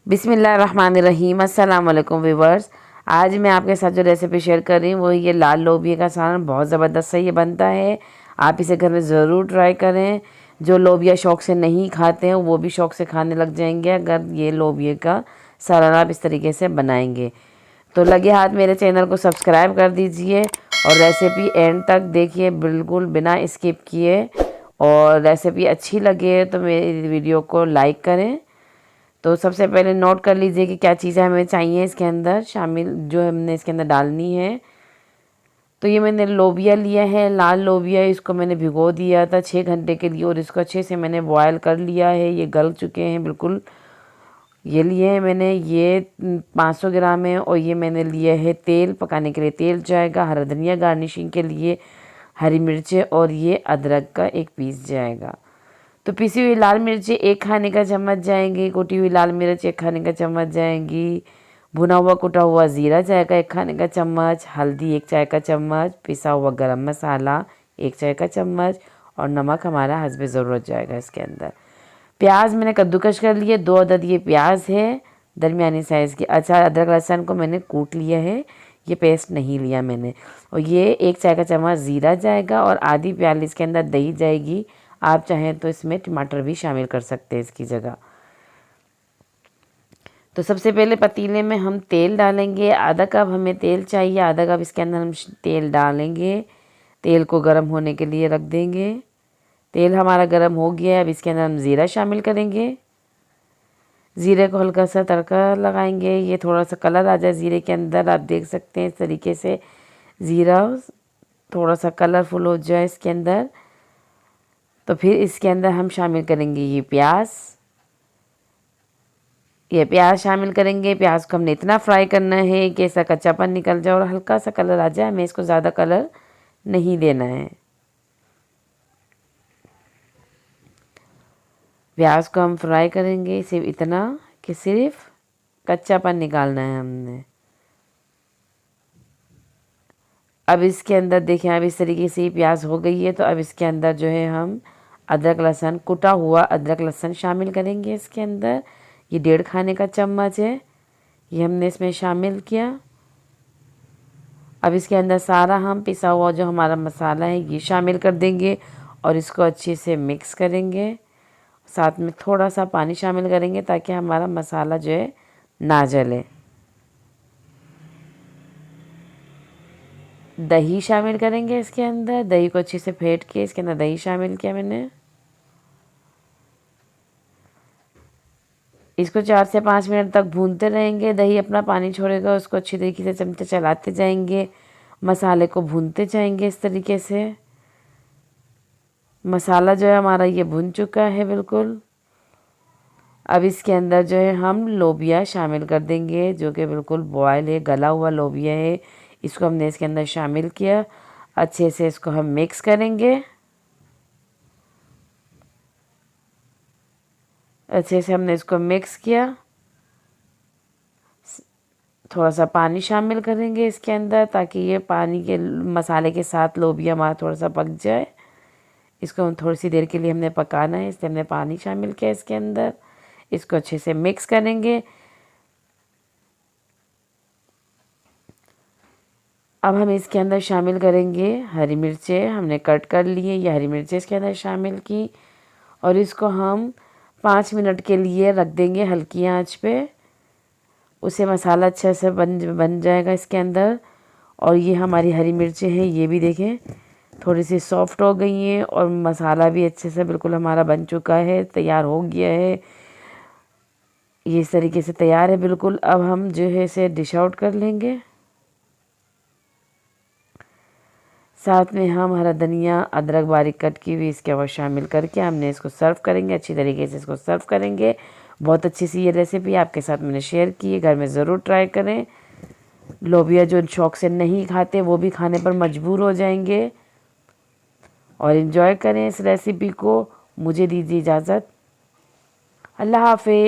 बिस्मिल्लाहिर्रहमानिर्रहीम। अस्सलाम वालेकुम व्यूवर्स। आज मैं आपके साथ जो रेसिपी शेयर कर रही हूँ वो ये लाल लोबिया का सालन बहुत ज़बरदस्त से ये बनता है। आप इसे घर में ज़रूर ट्राई करें। जो लोबिया शौक़ से नहीं खाते हैं वो भी शौक़ से खाने लग जाएंगे अगर ये लोबिया का सालन आप इस तरीके से बनाएंगे। तो लगे हाथ मेरे चैनल को सब्सक्राइब कर दीजिए और रेसिपी एंड तक देखिए बिल्कुल बिना स्किप किए। और रेसिपी अच्छी लगे तो मेरी वीडियो को लाइक करें। तो सबसे पहले नोट कर लीजिए कि क्या चीज़ें हमें चाहिए इसके अंदर शामिल, जो हमने इसके अंदर डालनी है। तो ये मैंने लोबिया लिया है, लाल लोबिया। इसको मैंने भिगो दिया था 6 घंटे के लिए और इसको अच्छे से मैंने बॉयल कर लिया है। ये गल चुके हैं बिल्कुल। ये लिए हैं मैंने, ये 500 ग्राम है। और ये मैंने लिए है तेल, पकाने के लिए तेल जाएगा, हरा धनिया गार्निशिंग के लिए, हरी मिर्चें और ये अदरक का एक पीस जाएगा। तो पिसी हुई लाल मिर्ची 1 खाने का चम्मच जाएंगी, कुटी हुई लाल मिर्च 1 खाने का चम्मच जाएंगी, भुना हुआ कुटा हुआ ज़ीरा जाएगा 1 खाने का चम्मच, हल्दी 1 चाय का चम्मच, पिसा हुआ गरम मसाला 1 चाय का चम्मच और नमक हमारा हस्बे ज़रूरत जाएगा इसके अंदर। प्याज मैंने कद्दूकश कर लिए, 2 अदद ये प्याज है दरमियानी साइज़ की। अच्छा, अदरक लहसुन को मैंने कूट लिया है, ये पेस्ट नहीं लिया मैंने। और ये 1 चाय का चम्मच ज़ीरा जाएगा और आधी प्याली इसके अंदर दही जाएगी। आप चाहें तो इसमें टमाटर भी शामिल कर सकते हैं इसकी जगह। तो सबसे पहले पतीले में हम तेल डालेंगे। आधा कप हमें तेल चाहिए, आधा कप इसके अंदर हम तेल डालेंगे। तेल को गर्म होने के लिए रख देंगे। तेल हमारा गर्म हो गया है। अब इसके अंदर हम ज़ीरा शामिल करेंगे। ज़ीरे को हल्का सा तड़का लगाएंगे। ये थोड़ा सा कलर आ जाए ज़ीरे के अंदर, आप देख सकते हैं इस तरीके से ज़ीरा थोड़ा सा कलरफुल हो जाए इसके अंदर। तो फिर इसके अंदर हम शामिल करेंगे ये प्याज शामिल करेंगे। प्याज को हमने इतना फ्राई करना है कि ऐसा कच्चापन निकल जाए और हल्का सा कलर आ जाए। हमें इसको ज़्यादा कलर नहीं देना है। प्याज को हम फ्राई करेंगे सिर्फ इतना कि सिर्फ कच्चापन निकालना है हमने। अब इसके अंदर देखें, अब इस तरीके से ये प्याज हो गई है। तो अब इसके अंदर जो है हम अदरक लहसुन, कुटा हुआ अदरक लहसुन शामिल करेंगे इसके अंदर। ये 1.5 खाने का चम्मच है, ये हमने इसमें शामिल किया। अब इसके अंदर सारा हम पिसा हुआ जो हमारा मसाला है ये शामिल कर देंगे और इसको अच्छे से मिक्स करेंगे। साथ में थोड़ा सा पानी शामिल करेंगे ताकि हमारा मसाला जो है ना जले। दही शामिल करेंगे इसके अंदर। दही को अच्छे से फेंट के इसके अंदर दही शामिल किया मैंने। इसको 4 से 5 मिनट तक भूनते रहेंगे। दही अपना पानी छोड़ेगा, उसको अच्छी तरीके से चमचे चलाते जाएंगे, मसाले को भूनते जाएंगे इस तरीके से। मसाला जो है हमारा ये भुन चुका है बिल्कुल। अब इसके अंदर जो है हम लोबिया शामिल कर देंगे जो कि बिल्कुल बॉयल है, गला हुआ लोबिया है। इसको हमने इसके अंदर शामिल किया। अच्छे से इसको हम मिक्स करेंगे। अच्छे से हमने इसको मिक्स किया। थोड़ा सा पानी शामिल करेंगे इसके अंदर ताकि ये पानी के मसाले के साथ लोबिया हमारा थोड़ा सा पक जाए। इसको हम थोड़ी सी देर के लिए हमने पकाना है, इसलिए हमने पानी शामिल किया इसके अंदर। इसको अच्छे से मिक्स करेंगे। अब हम इसके अंदर शामिल करेंगे हरी मिर्चें, हमने कट कर लिए। ये हरी मिर्चें इसके अंदर शामिल की और इसको हम 5 मिनट के लिए रख देंगे हल्की आंच पे। उसे मसाला अच्छे से बन जाएगा इसके अंदर। और ये हमारी हरी मिर्चें हैं, ये भी देखें थोड़ी सी सॉफ्ट हो गई हैं और मसाला भी अच्छे से बिल्कुल हमारा बन चुका है, तैयार हो गया है। ये इस तरीके से तैयार है बिल्कुल। अब हम जो है इसे डिश आउट कर लेंगे। साथ में हम हरा धनिया, अदरक बारीक कट की हुई इसके ऊपर शामिल करके हमने इसको सर्व करेंगे। अच्छी तरीके से इसको सर्व करेंगे। बहुत अच्छी सी ये रेसिपी आपके साथ मैंने शेयर की है, घर में ज़रूर ट्राई करें। लोबिया जो शौक़ से नहीं खाते वो भी खाने पर मजबूर हो जाएंगे। और इन्जॉय करें इस रेसिपी को। मुझे दीजिए इजाज़त। अल्लाह हाफ़िज़।